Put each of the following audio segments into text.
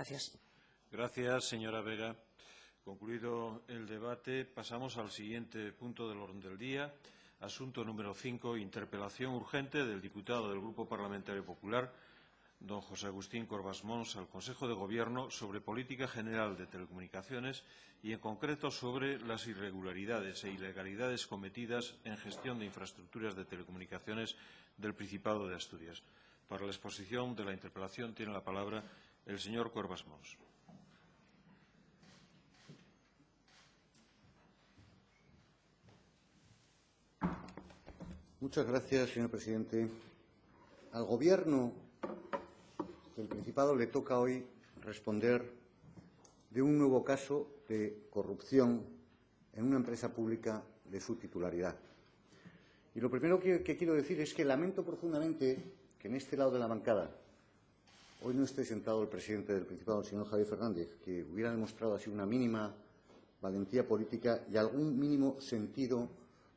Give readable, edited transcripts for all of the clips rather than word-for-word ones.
Gracias. Gracias, señora Vera. Concluido el debate, pasamos al siguiente punto del orden del día. Asunto número 5, interpelación urgente del diputado del Grupo Parlamentario Popular, don José Agustín Corbas Mons, al Consejo de Gobierno sobre política general de telecomunicaciones y, en concreto, sobre las irregularidades e ilegalidades cometidas en gestión de infraestructuras de telecomunicaciones del Principado de Asturias. Para la exposición de la interpelación tiene la palabra el señor Corbas Mons. Muchas gracias, señor presidente. Al Gobierno del Principado le toca hoy responder de un nuevo caso de corrupción en una empresa pública de su titularidad. Y lo primero que quiero decir es que lamento profundamente que en este lado de la bancada hoy no esté sentado el presidente del Principado, el señor Javier Fernández, que hubiera demostrado así una mínima valentía política y algún mínimo sentido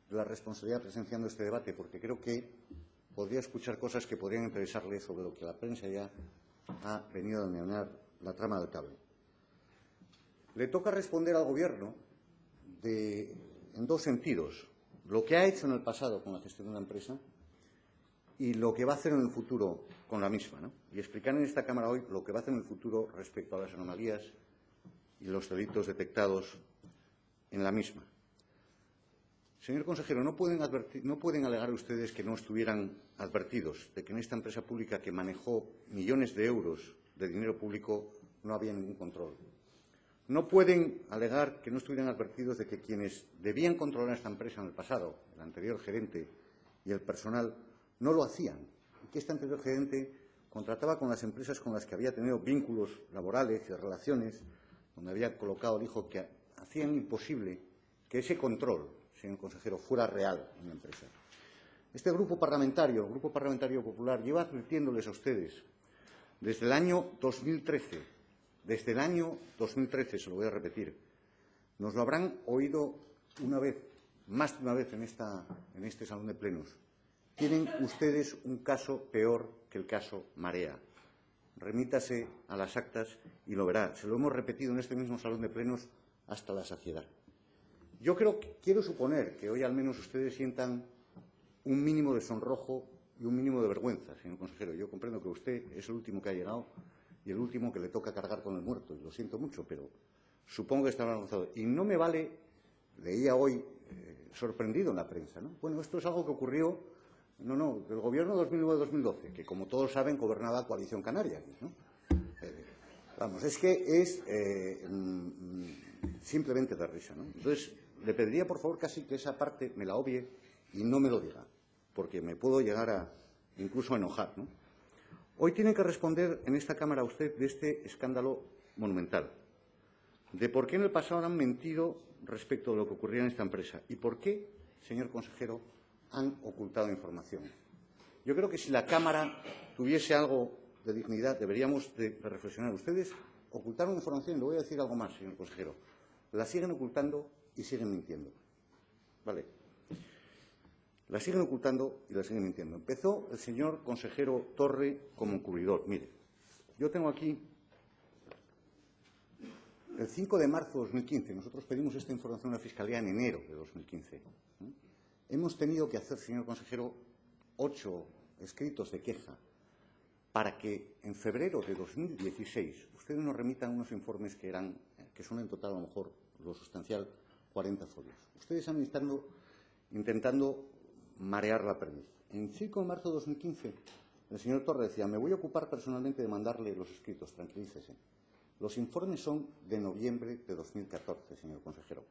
de la responsabilidad presenciando este debate, porque creo que podría escuchar cosas que podrían interesarle sobre lo que la prensa ya ha venido a denominar la trama del cable. Le toca responder al Gobierno en dos sentidos: lo que ha hecho en el pasado con la gestión de una empresa y lo que va a hacer en el futuro con la misma, ¿no? Y explicar en esta Cámara hoy lo que va a hacer en el futuro respecto a las anomalías y los delitos detectados en la misma. Señor consejero, no pueden alegar ustedes que no estuvieran advertidos de que en esta empresa pública que manejó millones de euros de dinero público no había ningún control. No pueden alegar que no estuvieran advertidos de que quienes debían controlar esta empresa en el pasado, el anterior gerente y el personal, no lo hacían, y que este anterior gerente contrataba con las empresas con las que había tenido vínculos laborales y relaciones, donde había colocado al hijo, que hacían imposible que ese control, señor consejero, fuera real en la empresa. Este Grupo Parlamentario, el Grupo Parlamentario Popular, lleva advirtiéndoles a ustedes desde el año 2013, se lo voy a repetir. Nos lo habrán oído una vez, más de una vez en este salón de plenos. Tienen ustedes un caso peor que el caso Marea. Remítase a las actas y lo verá. Se lo hemos repetido en este mismo salón de plenos hasta la saciedad. Yo quiero suponer que hoy al menos ustedes sientan un mínimo de sonrojo y un mínimo de vergüenza, señor consejero. Yo comprendo que usted es el último que ha llegado y el último que le toca cargar con el muerto. Y lo siento mucho, pero supongo que está avanzado. Y no me vale, leía hoy, sorprendido en la prensa, ¿no? Bueno, esto es algo que ocurrió, del Gobierno 2009-2012, que, como todos saben, gobernaba Coalición Canaria, ¿no? Vamos, es que es simplemente de risa, ¿no? Entonces, le pediría, por favor, casi que esa parte me la obvie y no me lo diga, porque me puedo llegar a incluso a enojar, ¿no? Hoy tiene que responder en esta Cámara usted de este escándalo monumental, de por qué en el pasado han mentido respecto de lo que ocurría en esta empresa y por qué, señor consejero, han ocultado información. Yo creo que si la Cámara tuviese algo de dignidad, deberíamos de reflexionar. Ustedes ocultaron información, y le voy a decir algo más, señor consejero. La siguen ocultando y siguen mintiendo. ¿Vale? La siguen ocultando y la siguen mintiendo. Empezó el señor consejero Torre como encubridor. Mire, yo tengo aquí el 5 de marzo de 2015. Nosotros pedimos esta información a la Fiscalía en enero de 2015. Hemos tenido que hacer, señor consejero, 8 escritos de queja para que en febrero de 2016 ustedes nos remitan unos informes que son en total, a lo mejor, lo sustancial, 40 folios. Ustedes han estado intentando marear la perdiz. En 5 de marzo de 2015, el señor Torre decía: me voy a ocupar personalmente de mandarle los escritos, tranquilícese. Los informes son de noviembre de 2014, señor consejero.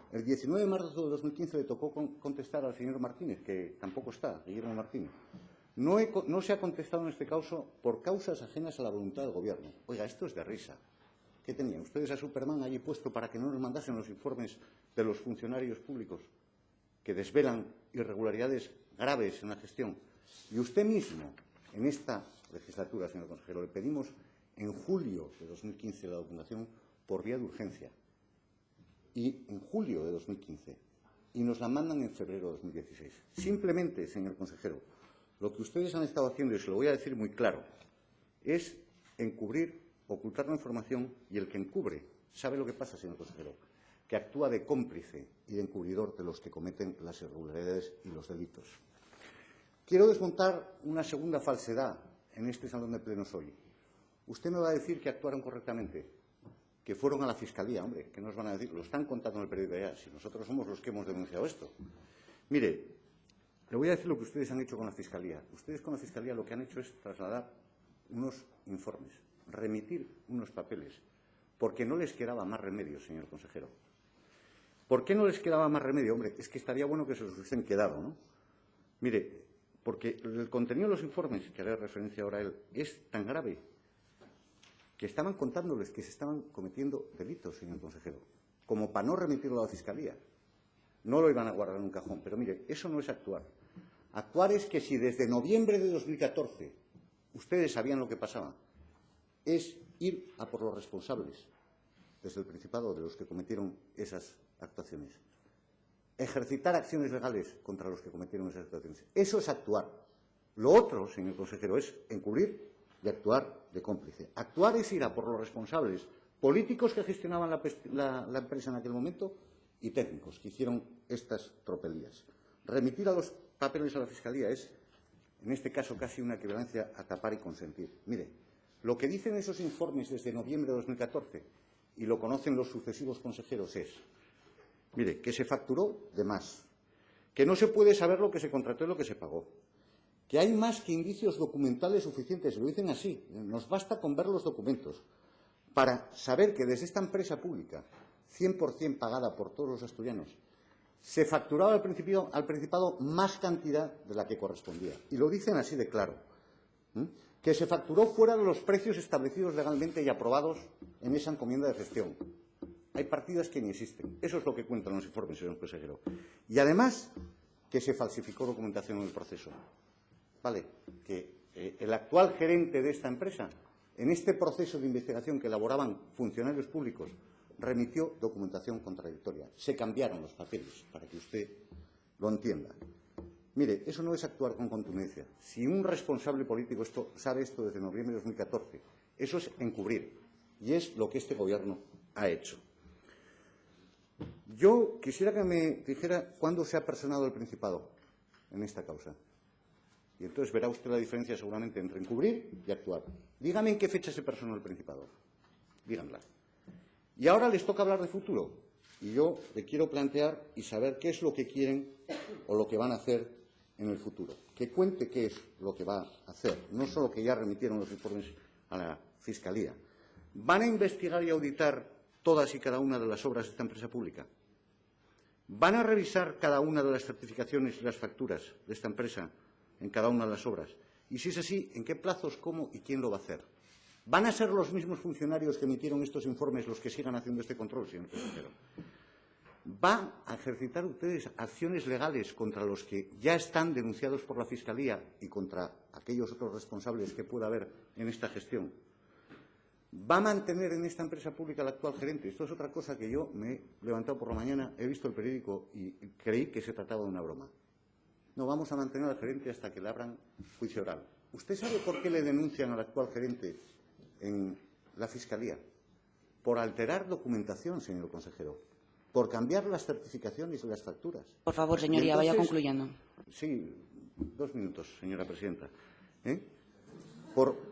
El 19 de marzo de 2015 le tocó contestar al señor Martínez, que tampoco está, Guillermo Martínez. No se ha contestado en este caso por causas ajenas a la voluntad del Gobierno. Oiga, esto es de risa. ¿Qué tenían ustedes a Superman allí puesto para que no nos mandasen los informes de los funcionarios públicos que desvelan irregularidades graves en la gestión? Y usted mismo, en esta legislatura, señor consejero, le pedimos en julio de 2015 la documentación por vía de urgencia. Y en julio de 2015. Y nos la mandan en febrero de 2016. Simplemente, señor consejero, lo que ustedes han estado haciendo, y se lo voy a decir muy claro, es encubrir ocultar la información y el que encubre. ¿Sabe lo que pasa, señor consejero? Que actúa de cómplice y de encubridor de los que cometen las irregularidades y los delitos. Quiero desmontar una segunda falsedad en este salón de plenos hoy. Usted me va a decir que actuaron correctamente, que fueron a la Fiscalía. Hombre, ¿qué nos van a decir? Lo están contando en el periódico ya, si nosotros somos los que hemos denunciado esto. Mire, le voy a decir lo que ustedes han hecho con la Fiscalía. Ustedes con la Fiscalía lo que han hecho es trasladar unos informes, remitir unos papeles, porque no les quedaba más remedio, señor consejero. ¿Por qué no les quedaba más remedio? Hombre, es que estaría bueno que se los hubiesen quedado, ¿no? Mire, porque el contenido de los informes, que haré referencia ahora a él, es tan grave que estaban contándoles que se estaban cometiendo delitos, señor consejero, como para no remitirlo a la Fiscalía. No lo iban a guardar en un cajón. Pero mire, eso no es actuar. Actuar es que si desde noviembre de 2014 ustedes sabían lo que pasaba, es ir a por los responsables desde el Principado de los que cometieron esas actuaciones. Ejercitar acciones legales contra los que cometieron esas actuaciones. Eso es actuar. Lo otro, señor consejero, es encubrir y actuar de cómplice. Actuar es ir a por los responsables políticos que gestionaban la empresa en aquel momento y técnicos que hicieron estas tropelías. Remitir a los papeles a la Fiscalía es, en este caso, casi una equivalencia a tapar y consentir. Mire, lo que dicen esos informes desde noviembre de 2014, y lo conocen los sucesivos consejeros, es, mire, que se facturó de más, que no se puede saber lo que se contrató y lo que se pagó, que hay más que indicios documentales suficientes, lo dicen así, nos basta con ver los documentos, para saber que desde esta empresa pública, 100% pagada por todos los asturianos, se facturaba al Principado más cantidad de la que correspondía. Y lo dicen así de claro. Que se facturó fuera de los precios establecidos legalmente y aprobados en esa encomienda de gestión. Hay partidas que ni existen. Eso es lo que cuentan los informes, señor consejero. Y además, que se falsificó documentación en el proceso. Vale, que el actual gerente de esta empresa, en este proceso de investigación que elaboraban funcionarios públicos, remitió documentación contradictoria. Se cambiaron los papeles, para que usted lo entienda. Mire, eso no es actuar con contundencia. Si un responsable político sabe esto desde noviembre de 2014, eso es encubrir. Y es lo que este Gobierno ha hecho. Yo quisiera que me dijera cuándo se ha personado el Principado en esta causa. Y entonces verá usted la diferencia seguramente entre encubrir y actuar. Dígame en qué fecha se personó el Principado. Díganla. Y ahora les toca hablar de futuro. Y yo le quiero plantear y saber qué es lo que quieren o lo que van a hacer en el futuro. Que cuente qué es lo que va a hacer. No solo que ya remitieron los informes a la Fiscalía. ¿Van a investigar y auditar todas y cada una de las obras de esta empresa pública? ¿Van a revisar cada una de las certificaciones y las facturas de esta empresa en cada una de las obras? Y si es así, ¿en qué plazos, cómo y quién lo va a hacer? ¿Van a ser los mismos funcionarios que emitieron estos informes los que sigan haciendo este control, señor consejero? ¿Van a ejercitar ustedes acciones legales contra los que ya están denunciados por la Fiscalía y contra aquellos otros responsables que pueda haber en esta gestión? ¿Va a mantener en esta empresa pública el actual gerente? Esto es otra cosa que yo me he levantado por la mañana, he visto el periódico y creí que se trataba de una broma. No vamos a mantener al gerente hasta que le abran juicio oral. ¿Usted sabe por qué le denuncian al actual gerente en la Fiscalía? Por alterar documentación, señor consejero. Por cambiar las certificaciones y las facturas. Por favor, señoría, entonces, vaya concluyendo. Sí, 2 minutos, señora presidenta.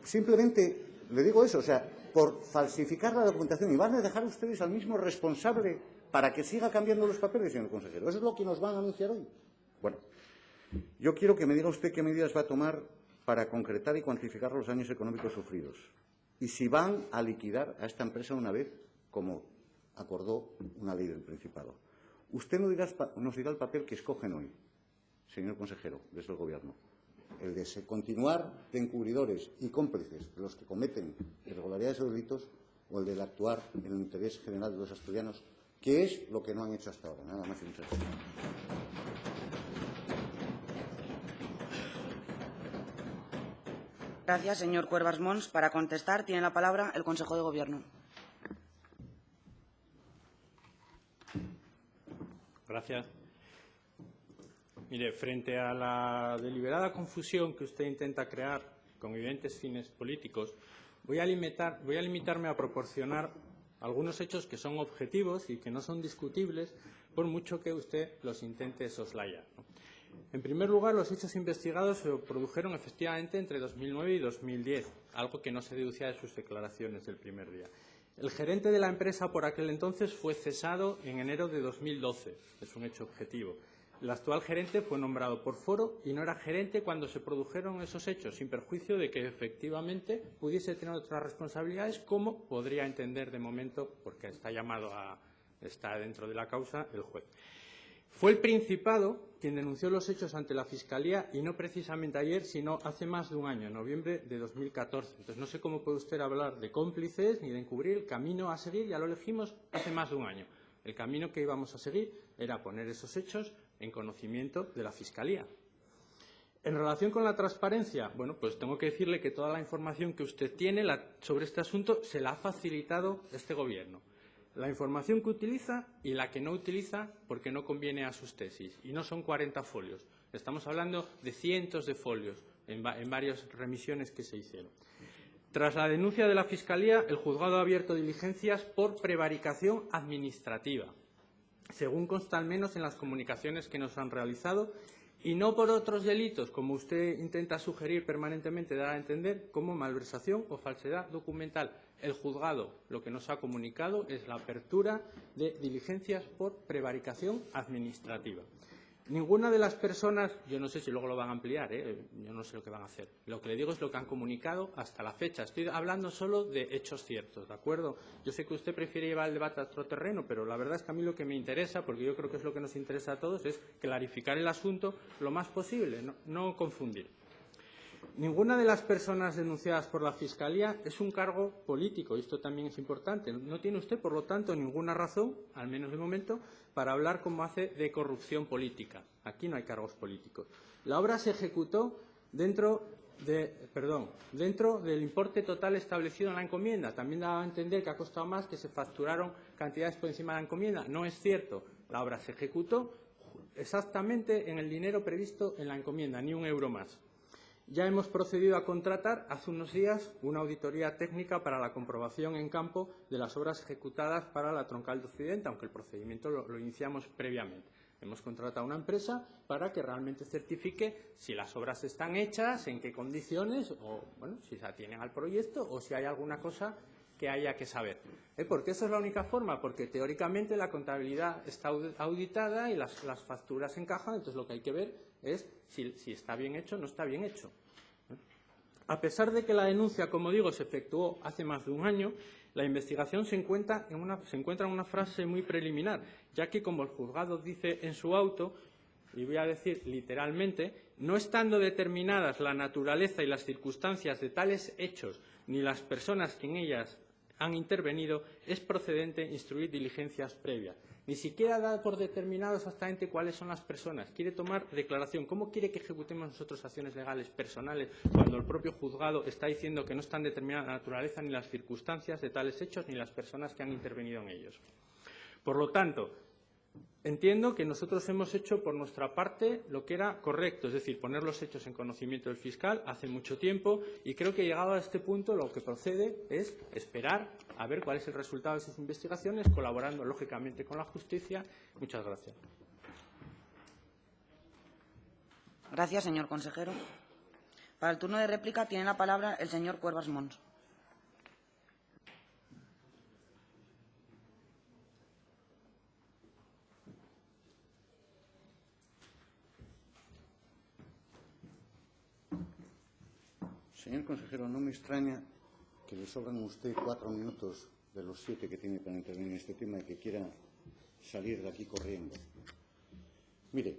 Simplemente, le digo eso, o sea, por falsificar la documentación. ¿Y van a dejar ustedes al mismo responsable para que siga cambiando los papeles, señor consejero? ¿Eso es lo que nos van a anunciar hoy? Bueno, yo quiero que me diga usted qué medidas va a tomar para concretar y cuantificar los daños económicos sufridos. Y si van a liquidar a esta empresa una vez, como acordó una ley del Principado. Usted nos dirá el papel que escogen hoy, señor consejero, desde el Gobierno. El de continuar de encubridores y cómplices de los que cometen irregularidades o delitos, o el de actuar en el interés general de los asturianos, que es lo que no han hecho hasta ahora. Nada más y muchas gracias. Gracias, señor Cuervas Mons. Para contestar, tiene la palabra el Consejo de Gobierno. Gracias. Mire, frente a la deliberada confusión que usted intenta crear con evidentes fines políticos, Voy a limitarme a proporcionar algunos hechos que son objetivos y que no son discutibles, por mucho que usted los intente soslayar, ¿no? En primer lugar, los hechos investigados se produjeron efectivamente entre 2009 y 2010, algo que no se deducía de sus declaraciones del primer día. El gerente de la empresa por aquel entonces fue cesado en enero de 2012, es un hecho objetivo. El actual gerente fue nombrado por foro y no era gerente cuando se produjeron esos hechos, sin perjuicio de que efectivamente pudiese tener otras responsabilidades, como podría entender de momento, porque está dentro de la causa, el juez. Fue el Principado quien denunció los hechos ante la Fiscalía y no precisamente ayer, sino hace más de un año, en noviembre de 2014. Entonces, no sé cómo puede usted hablar de cómplices ni de encubrir el camino a seguir. Ya lo elegimos hace más de un año. El camino que íbamos a seguir era poner esos hechos en conocimiento de la Fiscalía. En relación con la transparencia, bueno, pues tengo que decirle que toda la información que usted tiene sobre este asunto se la ha facilitado este Gobierno. La información que utiliza y la que no utiliza porque no conviene a sus tesis. Y no son 40 folios. Estamos hablando de cientos de folios en varias remisiones que se hicieron. Tras la denuncia de la Fiscalía, el juzgado ha abierto diligencias por prevaricación administrativa, según consta al menos en las comunicaciones que nos han realizado, y no por otros delitos, como usted intenta sugerir permanentemente, dar a entender, como malversación o falsedad documental. El juzgado lo que nos ha comunicado es la apertura de diligencias por prevaricación administrativa. Ninguna de las personas, yo no sé si luego lo van a ampliar, yo no sé lo que van a hacer. Lo que le digo es lo que han comunicado hasta la fecha. Estoy hablando solo de hechos ciertos, ¿de acuerdo? Yo sé que usted prefiere llevar el debate a otro terreno, pero la verdad es que a mí lo que me interesa, porque yo creo que es lo que nos interesa a todos, es clarificar el asunto lo más posible, no confundir. Ninguna de las personas denunciadas por la Fiscalía es un cargo político, y esto también es importante. No tiene usted, por lo tanto, ninguna razón, al menos de momento, para hablar, como hace, de corrupción política. Aquí no hay cargos políticos. La obra se ejecutó dentro del importe total establecido en la encomienda. También daba a entender que ha costado más, que se facturaron cantidades por encima de la encomienda. No es cierto. La obra se ejecutó exactamente en el dinero previsto en la encomienda, ni un euro más. Ya hemos procedido a contratar hace unos días una auditoría técnica para la comprobación en campo de las obras ejecutadas para la Troncal de Occidente, aunque el procedimiento lo iniciamos previamente. Hemos contratado a una empresa para que realmente certifique si las obras están hechas, en qué condiciones, o bueno, si se atienen al proyecto o si hay alguna cosa que haya que saber. Porque esa es la única forma, porque teóricamente la contabilidad está auditada y las facturas encajan, entonces lo que hay que ver es si está bien hecho o no está bien hecho. A pesar de que la denuncia, como digo, se efectuó hace más de un año, la investigación se encuentra en una fase muy preliminar, ya que, como el juzgado dice en su auto, y voy a decir literalmente, no estando determinadas la naturaleza y las circunstancias de tales hechos ni las personas que en ellas han intervenido, es procedente instruir diligencias previas. Ni siquiera da por determinado exactamente cuáles son las personas. Quiere tomar declaración. ¿Cómo quiere que ejecutemos nosotros acciones legales personales cuando el propio juzgado está diciendo que no están determinadas la naturaleza ni las circunstancias de tales hechos ni las personas que han intervenido en ellos? Por lo tanto, entiendo que nosotros hemos hecho por nuestra parte lo que era correcto, es decir, poner los hechos en conocimiento del fiscal hace mucho tiempo, y creo que llegado a este punto lo que procede es esperar a ver cuál es el resultado de esas investigaciones, colaborando lógicamente con la justicia. Muchas gracias. Gracias, señor consejero. Para el turno de réplica tiene la palabra el señor Cuervas Mons. Señor consejero, no me extraña que le sobran a usted 4 minutos de los 7 que tiene para intervenir en este tema y que quiera salir de aquí corriendo. Mire,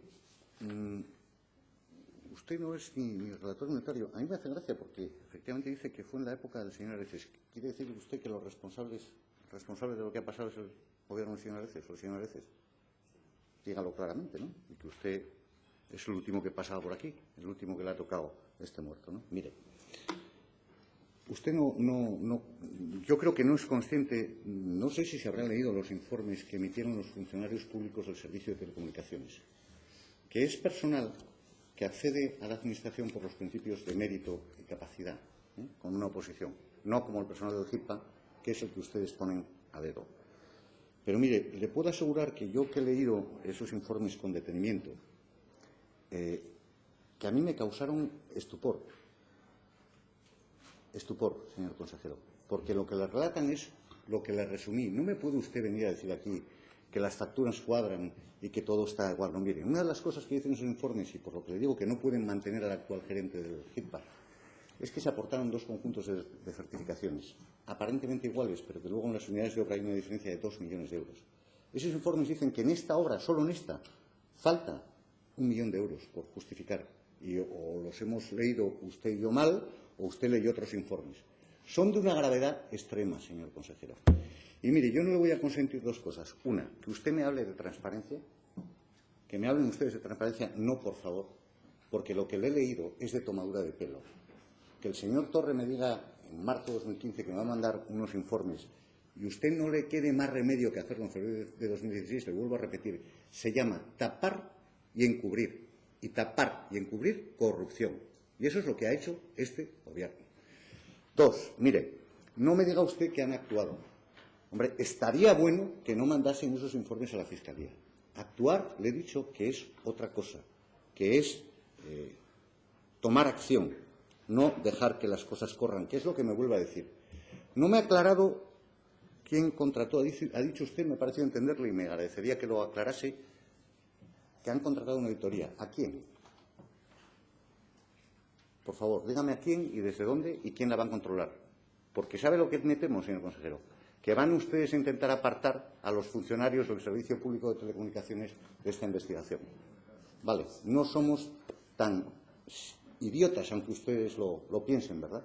usted no es ni relator unitario. A mí me hace gracia porque efectivamente dice que fue en la época del señor Areces. ¿Quiere decir usted que los responsables de lo que ha pasado es el gobierno del señor Areces o el señor Areces? Dígalo claramente, ¿no? Y que usted es el último que pasaba por aquí, el último que le ha tocado este muerto, ¿no? Mire, usted yo creo que no es consciente, no sé si se habrá leído los informes que emitieron los funcionarios públicos del Servicio de Telecomunicaciones, que es personal que accede a la Administración por los principios de mérito y capacidad, con una oposición. no como el personal del HIPA, que es el que ustedes ponen a dedo. Pero mire, le puedo asegurar que yo que he leído esos informes con detenimiento, que a mí me causaron estupor, señor consejero, porque lo que le relatan es lo que le resumí. No me puede usted venir a decir aquí que las facturas cuadran y que todo está igual. No, mire, una de las cosas que dicen esos informes, y por lo que le digo que no pueden mantener al actual gerente del HIPA, es que se aportaron 2 conjuntos de certificaciones, aparentemente iguales, pero que luego en las unidades de obra hay una diferencia de 2 millones de euros. Esos informes dicen que en esta obra, solo en esta, falta 1 millón de euros por justificar. Y o los hemos leído usted y yo mal, o usted leyó otros informes. Son de una gravedad extrema, señor consejero. Y mire, yo no le voy a consentir 2 cosas. Una, que usted me hable de transparencia, que me hablen ustedes de transparencia, no, por favor, porque lo que le he leído es de tomadura de pelo. Que el señor Torre me diga en marzo de 2015 que me va a mandar unos informes y usted no le quede más remedio que hacerlo en febrero de 2016, le vuelvo a repetir, se llama tapar y encubrir. Y tapar y encubrir corrupción. Y eso es lo que ha hecho este gobierno. 2, mire, no me diga usted que han actuado. Hombre, estaría bueno que no mandasen esos informes a la Fiscalía. Actuar, le he dicho, que es otra cosa, que es tomar acción, no dejar que las cosas corran, que es lo que me vuelve a decir. No me ha aclarado quién contrató. Ha dicho usted, me ha parecido entenderle y me agradecería que lo aclarase, que han contratado una auditoría. ¿A quién? Por favor, dígame a quién y desde dónde y quién la va a controlar. Porque ¿sabe lo que me temo, señor consejero? Que van ustedes a intentar apartar a los funcionarios del Servicio Público de Telecomunicaciones de esta investigación. Vale, no somos tan idiotas, aunque ustedes lo piensen, ¿verdad?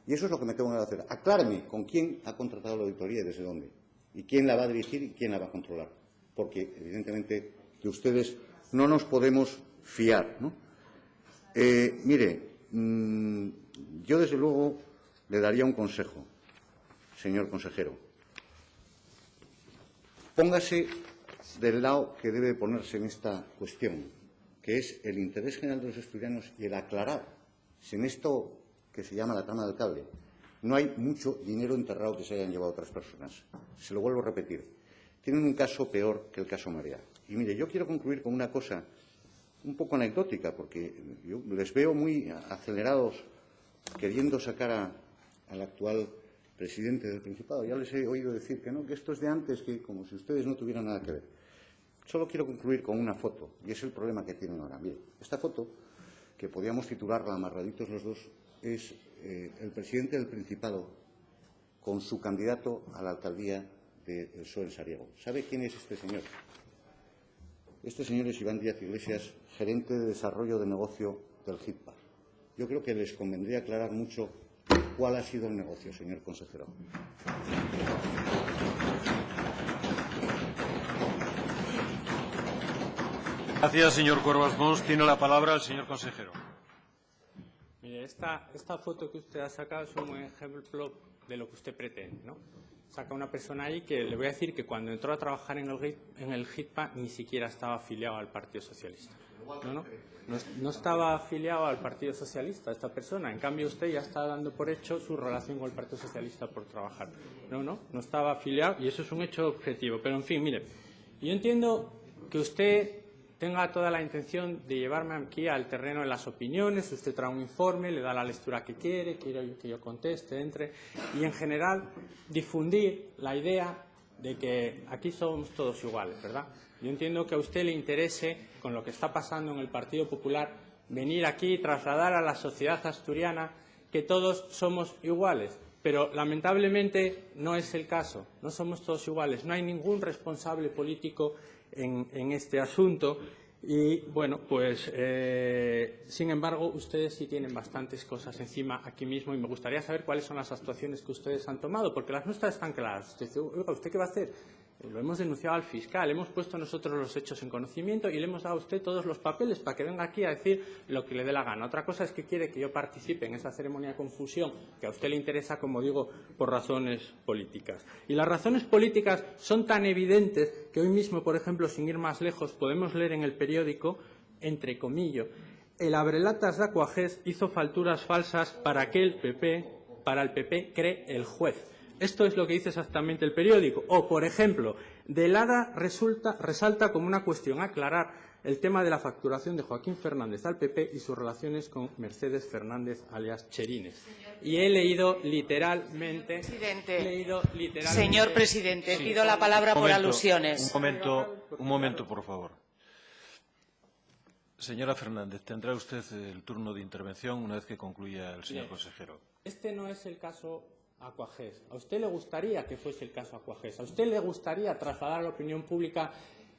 Y eso es lo que me tengo que hacer. Acláreme con quién ha contratado la auditoría y desde dónde. Y quién la va a dirigir y quién la va a controlar. Porque, evidentemente, de ustedes no nos podemos fiar, ¿no? Mire, yo desde luego le daría un consejo, señor consejero. Póngase del lado que debe ponerse en esta cuestión, que es el interés general de los asturianos y el aclarar si en esto que se llama la trama del cable no hay mucho dinero enterrado que se hayan llevado otras personas. Se lo vuelvo a repetir. Tienen un caso peor que el caso Marea. Y mire, yo quiero concluir con una cosa un poco anecdótica, porque yo les veo muy acelerados queriendo sacar al actual presidente del Principado. Ya les he oído decir que no, que esto es de antes, que como si ustedes no tuvieran nada que ver. Solo quiero concluir con una foto, y es el problema que tienen ahora. Mire, esta foto, que podíamos titularla amarraditos los dos, es el presidente del Principado con su candidato a la alcaldía del PSOE en Sariego. ¿Sabe quién es este señor? Este señor es Iván Díaz Iglesias, gerente de desarrollo de negocio del HIPA. Yo creo que les convendría aclarar mucho cuál ha sido el negocio, señor consejero. Gracias, señor Cuervas Mons. Tiene la palabra el señor consejero. Mire, esta foto que usted ha sacado es un buen ejemplo de lo que usted pretende, ¿no? Saca una persona ahí que le voy a decir que cuando entró a trabajar en el HIPA ni siquiera estaba afiliado al Partido Socialista. No estaba afiliado al Partido Socialista esta persona. En cambio, usted ya está dando por hecho su relación con el Partido Socialista por trabajar. No estaba afiliado y eso es un hecho objetivo. Pero, en fin, mire, yo entiendo que usted tenga toda la intención de llevarme aquí al terreno de las opiniones. Usted trae un informe, le da la lectura que quiere que yo conteste, entre, y en general difundir la idea de que aquí somos todos iguales, ¿verdad? Yo entiendo que a usted le interese, con lo que está pasando en el Partido Popular, venir aquí y trasladar a la sociedad asturiana que todos somos iguales. Pero, lamentablemente, no es el caso. No somos todos iguales. No hay ningún responsable político en este asunto y, bueno, pues, sin embargo, ustedes sí tienen bastantes cosas encima aquí mismo y me gustaría saber cuáles son las actuaciones que ustedes han tomado, porque las nuestras están claras. Usted dice, oiga, ¿usted qué va a hacer? Lo hemos denunciado al fiscal, hemos puesto nosotros los hechos en conocimiento y le hemos dado a usted todos los papeles para que venga aquí a decir lo que le dé la gana. Otra cosa es que quiere que yo participe en esa ceremonia de confusión que a usted le interesa, como digo, por razones políticas. Y las razones políticas son tan evidentes que hoy mismo, por ejemplo, sin ir más lejos, podemos leer en el periódico, entre comillas, el abrelatas de Aquagés hizo facturas falsas para que el PP para el PP cree el juez. Esto es lo que dice exactamente el periódico. O, por ejemplo, Delada resalta como una cuestión a aclarar el tema de la facturación de Joaquín Fernández al PP y sus relaciones con Mercedes Fernández, alias Cherines. Y he leído literalmente... Señor presidente, Sí. pido la palabra por alusiones. Un momento, por favor. Señora Fernández, tendrá usted el turno de intervención una vez que concluya el señor consejero. Este no es el caso Aquagés. ¿A usted le gustaría que fuese el caso Aquagés? ¿A usted le gustaría trasladar a la opinión pública,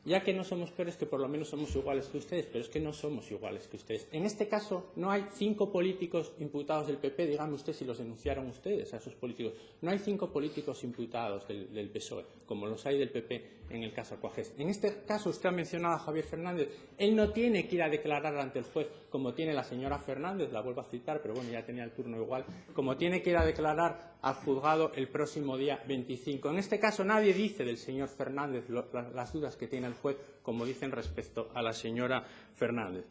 ya que no somos peores, que por lo menos somos iguales que ustedes? Pero es que no somos iguales que ustedes. En este caso no hay 5 políticos imputados del PP. Dígame usted si los denunciaron ustedes a esos políticos. No hay 5 políticos imputados del PSOE, como los hay del PP en el caso Aquagés. En este caso usted ha mencionado a Javier Fernández. Él no tiene que ir a declarar ante el juez como tiene la señora Fernández, la vuelvo a citar, pero bueno, ya tenía el turno igual, como tiene que ir a declarar al juzgado el próximo día 25. En este caso nadie dice del señor Fernández las dudas que tiene el juez, como dicen respecto a la señora Fernández.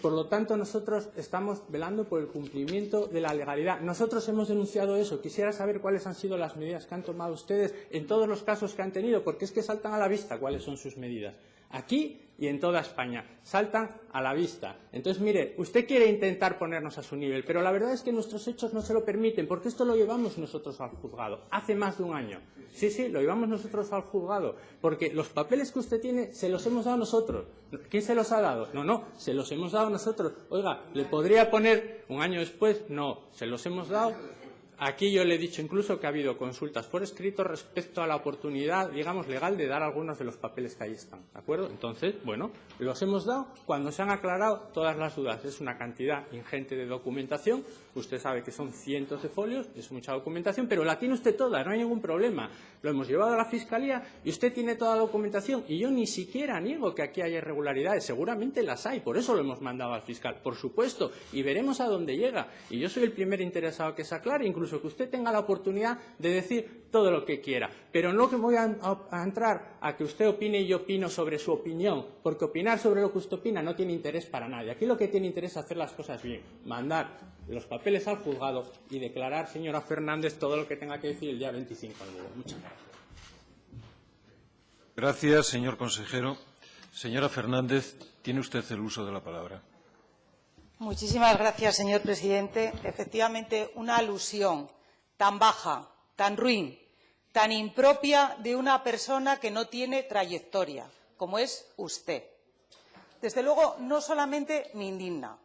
Por lo tanto, nosotros estamos velando por el cumplimiento de la legalidad. Nosotros hemos denunciado eso. Quisiera saber cuáles han sido las medidas que han tomado ustedes en todos los casos que han tenido, porque es que saltan a la vista cuáles son sus medidas. Aquí y en toda España. Saltan a la vista. Entonces, mire, usted quiere intentar ponernos a su nivel, pero la verdad es que nuestros hechos no se lo permiten, porque esto lo llevamos nosotros al juzgado hace más de un año. Sí, lo llevamos nosotros al juzgado, porque los papeles que usted tiene se los hemos dado nosotros. ¿Quién se los ha dado? No, se los hemos dado nosotros. Oiga, ¿le podría poner un año después? No, se los hemos dado. Aquí yo le he dicho incluso que ha habido consultas por escrito respecto a la oportunidad, digamos, legal de dar algunos de los papeles que ahí están, ¿de acuerdo? Entonces, bueno, los hemos dado cuando se han aclarado todas las dudas. Es una cantidad ingente de documentación. Usted sabe que son cientos de folios, es mucha documentación, pero la tiene usted toda, no hay ningún problema. Lo hemos llevado a la Fiscalía y usted tiene toda la documentación. Y yo ni siquiera niego que aquí haya irregularidades, seguramente las hay, por eso lo hemos mandado al fiscal, por supuesto, y veremos a dónde llega. Y yo soy el primer interesado que se aclare, incluso que usted tenga la oportunidad de decir todo lo que quiera. Pero no que voy a entrar a que usted opine y yo opino sobre su opinión, porque opinar sobre lo que usted opina no tiene interés para nadie. Aquí lo que tiene interés es hacer las cosas bien, mandar los papeles al juzgado y declarar, señora Fernández, todo lo que tenga que decir el día 25 de enero. Muchas gracias. Gracias, señor consejero. Señora Fernández, tiene usted el uso de la palabra. Muchísimas gracias, señor presidente. Efectivamente, una alusión tan baja, tan ruin, tan impropia de una persona que no tiene trayectoria, como es usted. Desde luego, no solamente me indigna,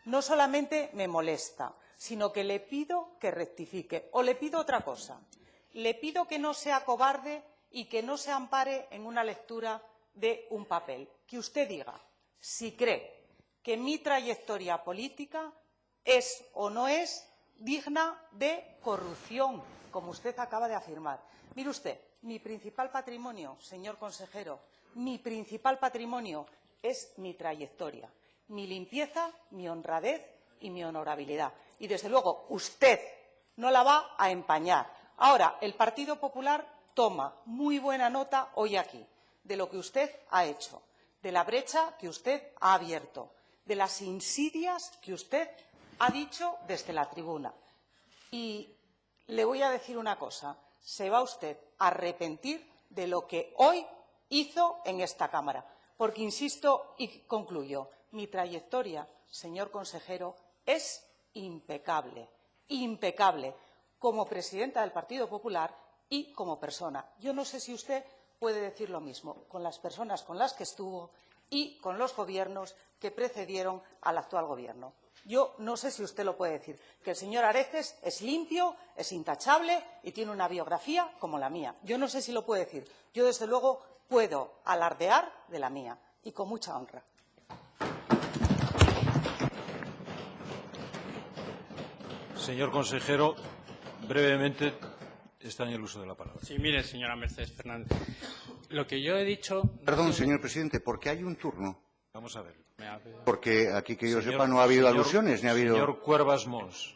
no solamente me molesta, sino que le pido que rectifique. O le pido otra cosa. Le pido que no sea cobarde y que no se ampare en una lectura de un papel. Que usted diga si cree que mi trayectoria política es o no es digna de corrupción, como usted acaba de afirmar. Mire usted, mi principal patrimonio, señor consejero, mi principal patrimonio es mi trayectoria, mi limpieza, mi honradez y mi honorabilidad. Y, desde luego, usted no la va a empañar. Ahora, el Partido Popular toma muy buena nota hoy aquí de lo que usted ha hecho, de la brecha que usted ha abierto, de las insidias que usted ha dicho desde la tribuna. Y le voy a decir una cosa, se va usted a arrepentir de lo que hoy hizo en esta Cámara. Porque, insisto y concluyo, mi trayectoria, señor consejero, es impecable, impecable, como presidenta del Partido Popular y como persona. Yo no sé si usted puede decir lo mismo con las personas con las que estuvo y con los gobiernos que precedieron al actual gobierno. Yo no sé si usted lo puede decir, que el señor Areces es limpio, es intachable y tiene una biografía como la mía. Yo no sé si lo puede decir. Yo, desde luego, puedo alardear de la mía y con mucha honra. Señor consejero, brevemente está en el uso de la palabra. Sí, mire, señora Mercedes Fernández, lo que yo he dicho... Perdón, señor presidente, ¿por qué hay un turno? Vamos a ver. Porque aquí que yo sepa no ha habido alusiones, ni ha habido... Señor Cuervas Mons.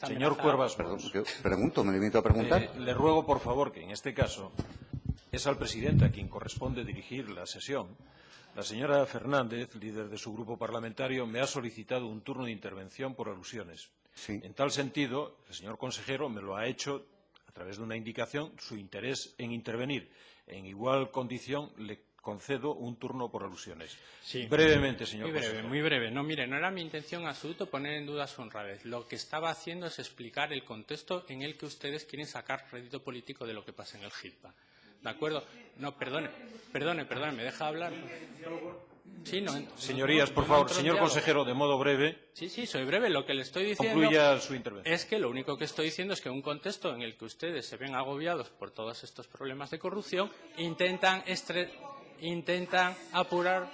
Señor Cuervas Perdón, Mons. pregunto, me limito a preguntar. Le ruego, por favor, que en este caso es al presidente a quien corresponde dirigir la sesión. La señora Fernández, líder de su grupo parlamentario, me ha solicitado un turno de intervención por alusiones. Sí. En tal sentido, el señor consejero me lo ha hecho a través de una indicación su interés en intervenir. En igual condición le concedo un turno por alusiones. Sí. Brevemente, señor consejero. Muy breve. No, mire, no era mi intención en absoluto poner en duda su honradez. Lo que estaba haciendo es explicar el contexto en el que ustedes quieren sacar rédito político de lo que pasa en el GIPA. ¿De acuerdo? No, perdone, ¿me deja hablar? Sí, no, Señorías, por no favor, entro en señor diálogo. consejero, de modo breve, Sí, soy breve. Lo que le estoy diciendo concluya su intervención. es que lo único que estoy diciendo es que en un contexto en el que ustedes se ven agobiados por todos estos problemas de corrupción, intentan apurar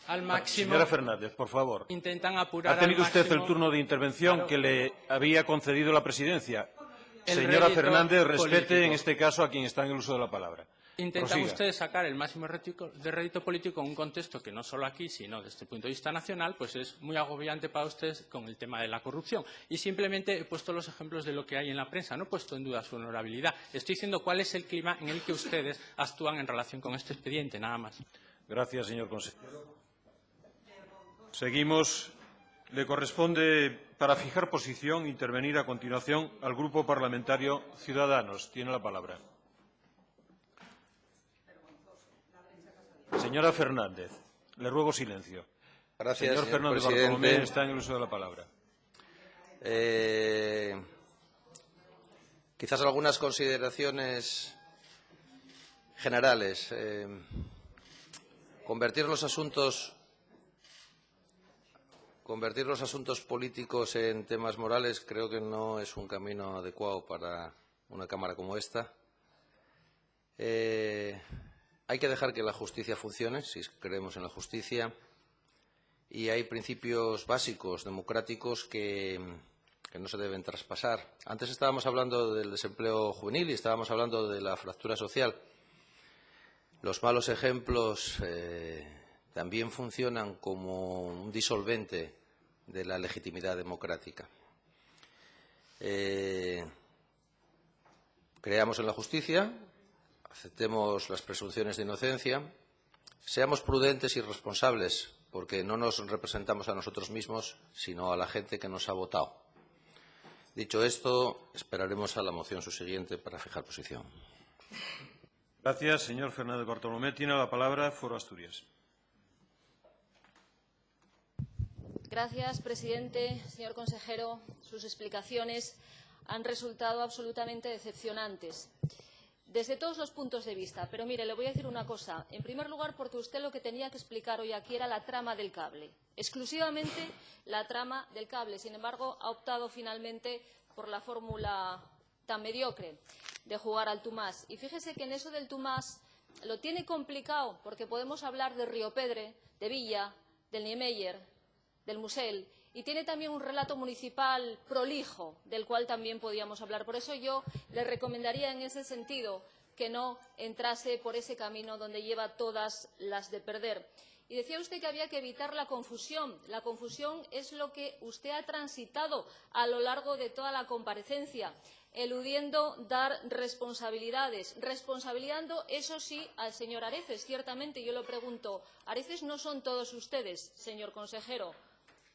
al máximo. Señora Fernández, por favor. Intentan apurar Ha tenido al usted máximo. el turno de intervención Claro. que le había concedido la presidencia. El Señora rédito Fernández, respete político. en este caso a quien está en el uso de la palabra. Intentan Prosiga. ustedes sacar el máximo de rédito político en un contexto que no solo aquí, sino desde el punto de vista nacional, pues es muy agobiante para ustedes con el tema de la corrupción. Y simplemente he puesto los ejemplos de lo que hay en la prensa. No he puesto en duda su honorabilidad. Estoy diciendo cuál es el clima en el que ustedes actúan en relación con este expediente, nada más. Gracias, señor consejero. Seguimos. Le corresponde, para fijar posición, intervenir a continuación al Grupo Parlamentario Ciudadanos. Tiene la palabra. Señora Fernández, le ruego silencio. Gracias, Señor señor Fernández presidente. Bartolomé está en el uso de la palabra. Quizás algunas consideraciones generales. Convertir los asuntos políticos en temas morales creo que no es un camino adecuado para una Cámara como esta. Hay que dejar que la justicia funcione, si creemos en la justicia, y hay principios básicos democráticos que no se deben traspasar. Antes estábamos hablando del desempleo juvenil y estábamos hablando de la fractura social. Los malos ejemplos también funcionan como un disolvente de la legitimidad democrática. Creamos en la justicia, aceptemos las presunciones de inocencia, seamos prudentes y responsables, porque no nos representamos a nosotros mismos, sino a la gente que nos ha votado. Dicho esto, esperaremos a la moción subsiguiente para fijar posición. Gracias, señor Fernández Bartolomé. Tiene la palabra Foro Asturias. Gracias, presidente. Señor consejero, sus explicaciones han resultado absolutamente decepcionantes desde todos los puntos de vista. Pero mire, le voy a decir una cosa. En primer lugar, porque usted lo que tenía que explicar hoy aquí era la trama del cable, exclusivamente la trama del cable. Sin embargo, ha optado finalmente por la fórmula tan mediocre de jugar al tú más. Y fíjese que en eso del tú más lo tiene complicado, porque podemos hablar de Riopedre, de Villa, del Niemeyer, del Musel, y tiene también un relato municipal prolijo, del cual también podíamos hablar. Por eso yo le recomendaría en ese sentido que no entrase por ese camino donde lleva todas las de perder. Y decía usted que había que evitar la confusión. La confusión es lo que usted ha transitado a lo largo de toda la comparecencia, eludiendo dar responsabilidades, responsabilizando, eso sí, al señor Areces. Ciertamente, yo le pregunto, ¿Areces no son todos ustedes, señor consejero?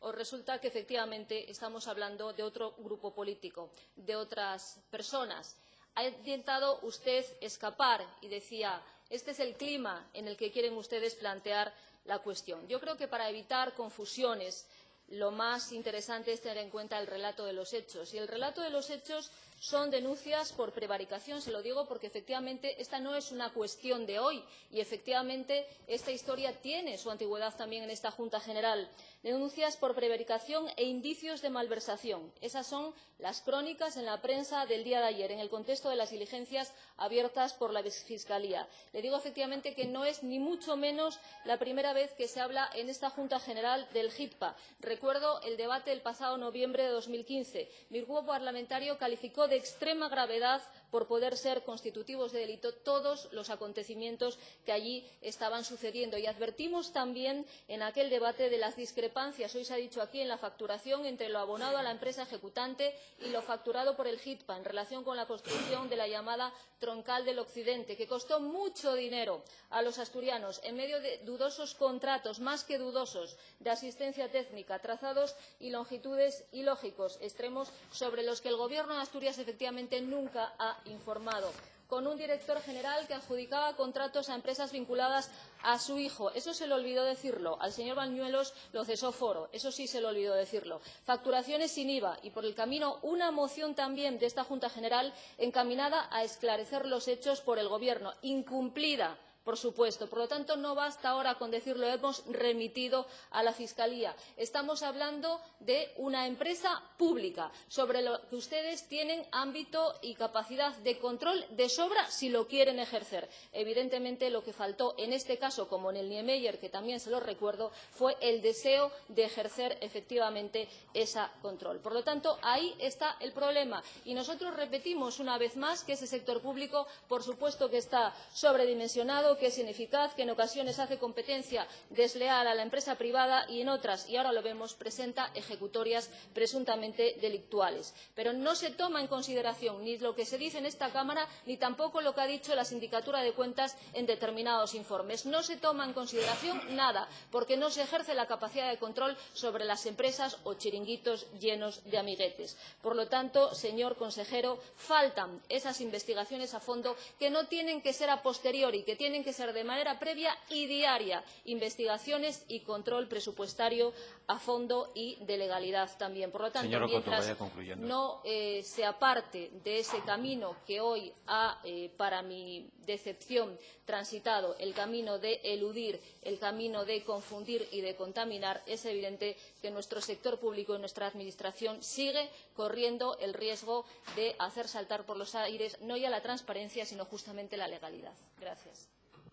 ¿O resulta que efectivamente estamos hablando de otro grupo político, de otras personas? Ha intentado usted escapar y decía, este es el clima en el que quieren ustedes plantear la cuestión. Yo creo que para evitar confusiones, lo más interesante es tener en cuenta el relato de los hechos. Y el relato de los hechos son denuncias por prevaricación. Se lo digo porque efectivamente esta no es una cuestión de hoy y efectivamente esta historia tiene su antigüedad también en esta Junta General. Denuncias por prevaricación e indicios de malversación. Esas son las crónicas en la prensa del día de ayer, en el contexto de las diligencias abiertas por la Fiscalía. Le digo efectivamente que no es ni mucho menos la primera vez que se habla en esta Junta General del GIPA. Recuerdo el debate del pasado noviembre de 2015. Mi grupo parlamentario calificó de extrema gravedad por poder ser constitutivos de delito todos los acontecimientos que allí estaban sucediendo. Y advertimos también en aquel debate de las discrepancias, hoy se ha dicho aquí, en la facturación entre lo abonado a la empresa ejecutante y lo facturado por el HITPA en relación con la construcción de la llamada troncal del Occidente, que costó mucho dinero a los asturianos en medio de dudosos contratos, más que dudosos, de asistencia técnica, trazados y longitudes ilógicos, extremos sobre los que el Gobierno de Asturias efectivamente nunca ha informado, con un director general que adjudicaba contratos a empresas vinculadas a su hijo. Eso se le olvidó decirlo. Al señor Bañuelos lo cesó Foro. Eso sí se le olvidó decirlo. Facturaciones sin IVA y, por el camino, una moción también de esta Junta General encaminada a esclarecer los hechos por el Gobierno, incumplida, por supuesto. Por lo tanto, no basta ahora con decirlo, hemos remitido a la Fiscalía. Estamos hablando de una empresa pública sobre lo que ustedes tienen ámbito y capacidad de control de sobra si lo quieren ejercer. Evidentemente, lo que faltó en este caso, como en el Niemeyer, que también se lo recuerdo, fue el deseo de ejercer efectivamente ese control. Por lo tanto, ahí está el problema. Y nosotros repetimos una vez más que ese sector público, por supuesto que está sobredimensionado, que es ineficaz, que en ocasiones hace competencia desleal a la empresa privada y en otras, y ahora lo vemos, presenta ejecutorias presuntamente delictuales. Pero no se toma en consideración ni lo que se dice en esta Cámara ni tampoco lo que ha dicho la Sindicatura de Cuentas en determinados informes. No se toma en consideración nada, porque no se ejerce la capacidad de control sobre las empresas o chiringuitos llenos de amiguetes. Por lo tanto, señor consejero, faltan esas investigaciones a fondo que no tienen que ser a posteriori, que tienen que ser de manera previa y diaria, investigaciones y control presupuestario a fondo y de legalidad también. Por lo tanto, mientras no se aparte de ese camino que hoy ha, para mi decepción, transitado, el camino de eludir, el camino de confundir y de contaminar, es evidente que nuestro sector público y nuestra Administración sigue corriendo el riesgo de hacer saltar por los aires no ya la transparencia, sino justamente la legalidad. Gracias.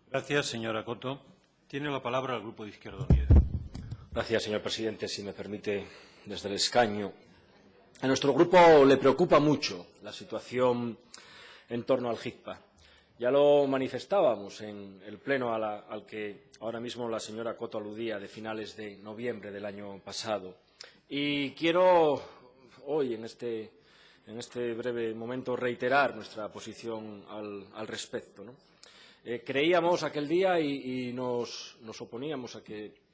Gracias, señora Coto. Tiene la palabra el Grupo de Izquierda Unida. Gracias, señor presidente. Si me permite, desde el escaño. A nuestro grupo le preocupa mucho la situación en torno al HITPA. Ya lo manifestábamos en el pleno al que ahora mismo la señora Coto aludía, de finales de noviembre del año pasado. Y quiero hoy, en este breve momento, reiterar nuestra posición al respecto, ¿no? Creíamos aquel día y nos oponíamos a que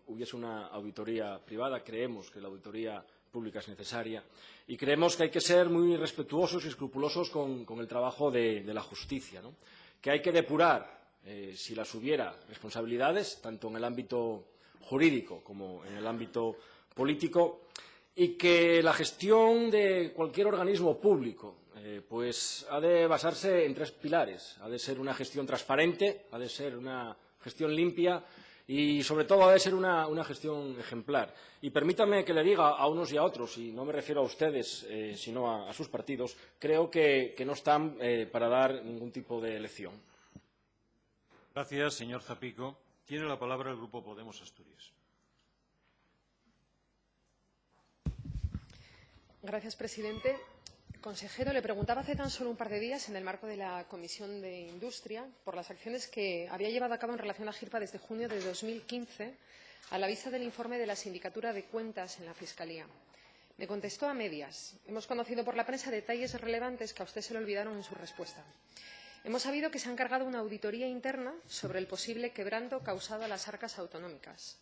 hubiese una auditoría privada. Creemos que la auditoría pública es necesaria y creemos que hay que ser muy respetuosos y escrupulosos con el trabajo de la justicia, ¿no? Que hay que depurar, si las hubiera, responsabilidades, tanto en el ámbito jurídico como en el ámbito político, y que la gestión de cualquier organismo público pues ha de basarse en tres pilares. Ha de ser una gestión transparente, ha de ser una gestión limpia y, sobre todo, ha de ser una gestión ejemplar. Y permítame que le diga a unos y a otros, y no me refiero a ustedes, sino a sus partidos, creo que no están para dar ningún tipo de lección. Gracias, señor Zapico. Tiene la palabra el Grupo Podemos Asturias. Gracias, presidente. Consejero, le preguntaba hace tan solo un par de días, en el marco de la Comisión de Industria, por las acciones que había llevado a cabo en relación a HIRPA desde junio de 2015, a la vista del informe de la Sindicatura de Cuentas en la Fiscalía. Me contestó a medias. Hemos conocido por la prensa detalles relevantes que a usted se le olvidaron en su respuesta. Hemos sabido que se ha encargado una auditoría interna sobre el posible quebranto causado a las arcas autonómicas.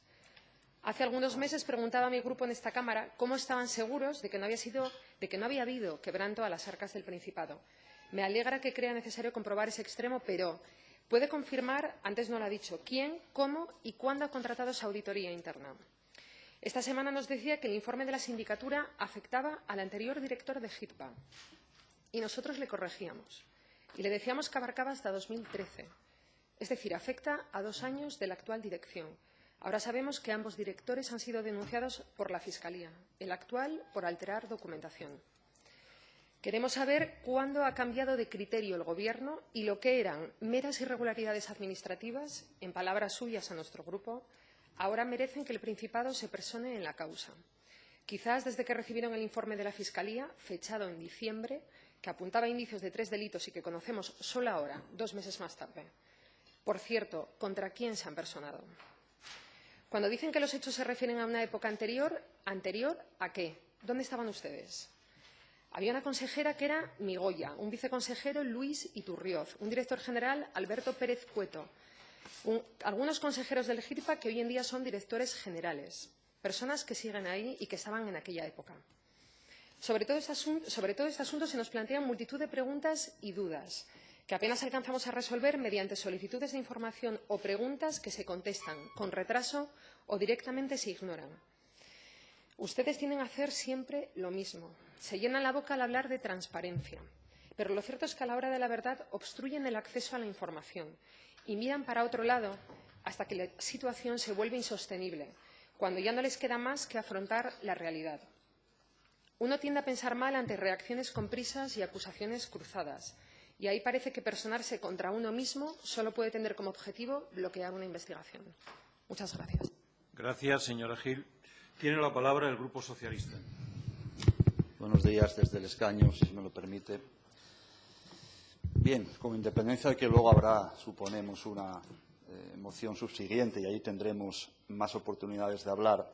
Hace algunos meses preguntaba a mi grupo en esta Cámara cómo estaban seguros de que no había habido quebranto a las arcas del Principado. Me alegra que crea necesario comprobar ese extremo, pero ¿puede confirmar, antes no lo ha dicho, quién, cómo y cuándo ha contratado esa auditoría interna? Esta semana nos decía que el informe de la sindicatura afectaba al anterior director de HITPA y nosotros le corregíamos y le decíamos que abarcaba hasta 2013. Es decir, afecta a 2 años de la actual dirección. Ahora sabemos que ambos directores han sido denunciados por la Fiscalía, el actual por alterar documentación. Queremos saber cuándo ha cambiado de criterio el Gobierno y lo que eran meras irregularidades administrativas, en palabras suyas a nuestro grupo, ahora merecen que el Principado se persone en la causa. Quizás desde que recibieron el informe de la Fiscalía, fechado en diciembre, que apuntaba a indicios de 3 delitos y que conocemos solo ahora, 2 meses más tarde. Por cierto, ¿contra quién se han personado? Cuando dicen que los hechos se refieren a una época anterior, ¿anterior a qué? ¿Dónde estaban ustedes? Había una consejera que era Migoya, un viceconsejero Luis Iturrioz, un director general Alberto Pérez Cueto, algunos consejeros del GIRPA que hoy en día son directores generales, personas que siguen ahí y que estaban en aquella época. Sobre todo este asunto se nos plantean multitud de preguntas y dudas que apenas alcanzamos a resolver mediante solicitudes de información o preguntas que se contestan con retraso o directamente se ignoran. Ustedes tienden a hacer siempre lo mismo. Se llenan la boca al hablar de transparencia, pero lo cierto es que a la hora de la verdad obstruyen el acceso a la información y miran para otro lado hasta que la situación se vuelve insostenible, cuando ya no les queda más que afrontar la realidad. Uno tiende a pensar mal ante reacciones con prisas y acusaciones cruzadas, y ahí parece que personarse contra uno mismo solo puede tener como objetivo bloquear una investigación. Muchas gracias. Gracias, señora Gil. Tiene la palabra el Grupo Socialista. Buenos días desde el escaño, si me lo permite. Bien, con independencia de que luego habrá, suponemos, una moción subsiguiente y ahí tendremos más oportunidades de hablar,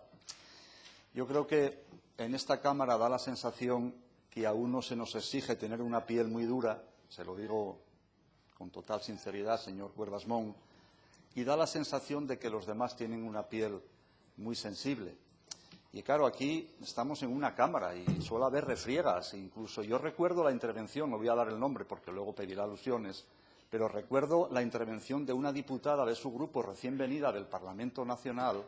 yo creo que en esta Cámara da la sensación que a uno se nos exige tener una piel muy dura, se lo digo con total sinceridad, señor Cuervas Mons, y da la sensación de que los demás tienen una piel muy sensible. Y claro, aquí estamos en una Cámara y suele haber refriegas. Incluso yo recuerdo la intervención, no voy a dar el nombre porque luego pedirá alusiones, pero recuerdo la intervención de una diputada de su grupo recién venida del Parlamento Nacional,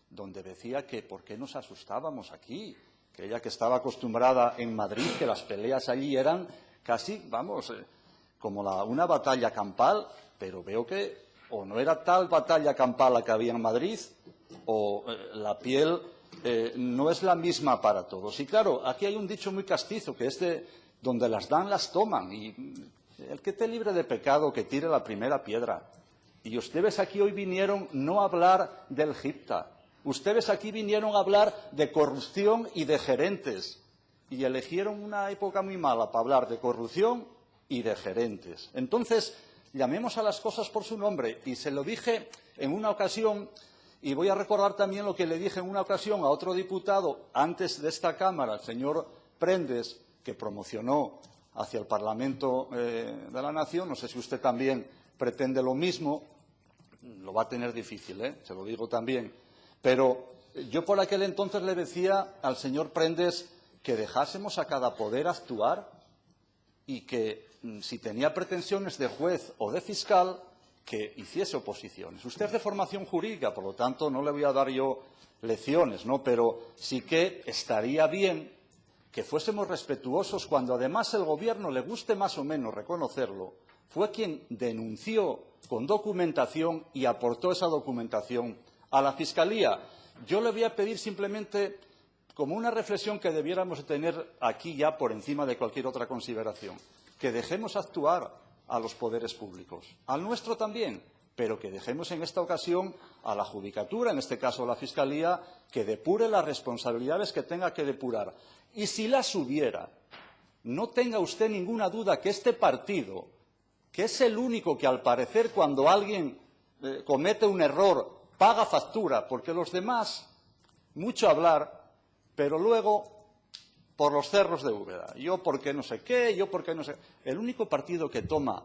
donde decía que por qué nos asustábamos aquí, que ella que estaba acostumbrada en Madrid, que las peleas allí eran casi, vamos, como una batalla campal, pero veo que o no era tal batalla campal la que había en Madrid, o la piel no es la misma para todos. Y claro, aquí hay un dicho muy castizo, que es de donde las dan, las toman. Y el que esté libre de pecado, que tire la primera piedra. Y ustedes aquí hoy vinieron no a hablar del GIPTA. Ustedes aquí vinieron a hablar de corrupción y de gerentes. Y eligieron una época muy mala para hablar de corrupción y de gerentes. Entonces, llamemos a las cosas por su nombre. Y se lo dije en una ocasión. Y voy a recordar también lo que le dije en una ocasión a otro diputado antes de esta Cámara, el señor Prendes, que promocionó hacia el Parlamento de la Nación. No sé si usted también pretende lo mismo. Lo va a tener difícil, se lo digo también. Pero yo por aquel entonces le decía al señor Prendes que dejásemos a cada poder actuar y que si tenía pretensiones de juez o de fiscal, que hiciese oposiciones. Usted es de formación jurídica, por lo tanto, no le voy a dar yo lecciones, ¿no? Pero sí que estaría bien que fuésemos respetuosos cuando, además, el Gobierno, le guste más o menos reconocerlo, fue quien denunció con documentación y aportó esa documentación a la Fiscalía. Yo le voy a pedir simplemente, como una reflexión que debiéramos tener aquí ya por encima de cualquier otra consideración, que dejemos actuar a los poderes públicos, al nuestro también, pero que dejemos en esta ocasión a la Judicatura, en este caso a la Fiscalía, que depure las responsabilidades que tenga que depurar. Y si las hubiera, no tenga usted ninguna duda que este partido, que es el único que al parecer cuando alguien comete un error paga factura, porque los demás, mucho hablar, pero luego por los cerros de Úbeda, yo porque no sé qué, yo porque no sé. El único partido que toma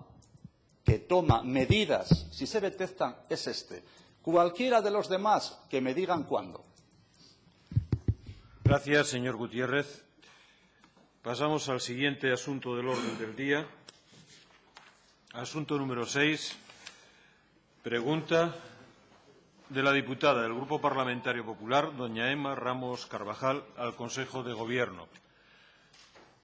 medidas, si se detectan, es este. Cualquiera de los demás que me digan cuándo. Gracias, señor Gutiérrez. Pasamos al siguiente asunto del orden del día. Asunto número 6. Pregunta de la diputada del Grupo Parlamentario Popular, doña Emma Ramos Carvajal, al Consejo de Gobierno.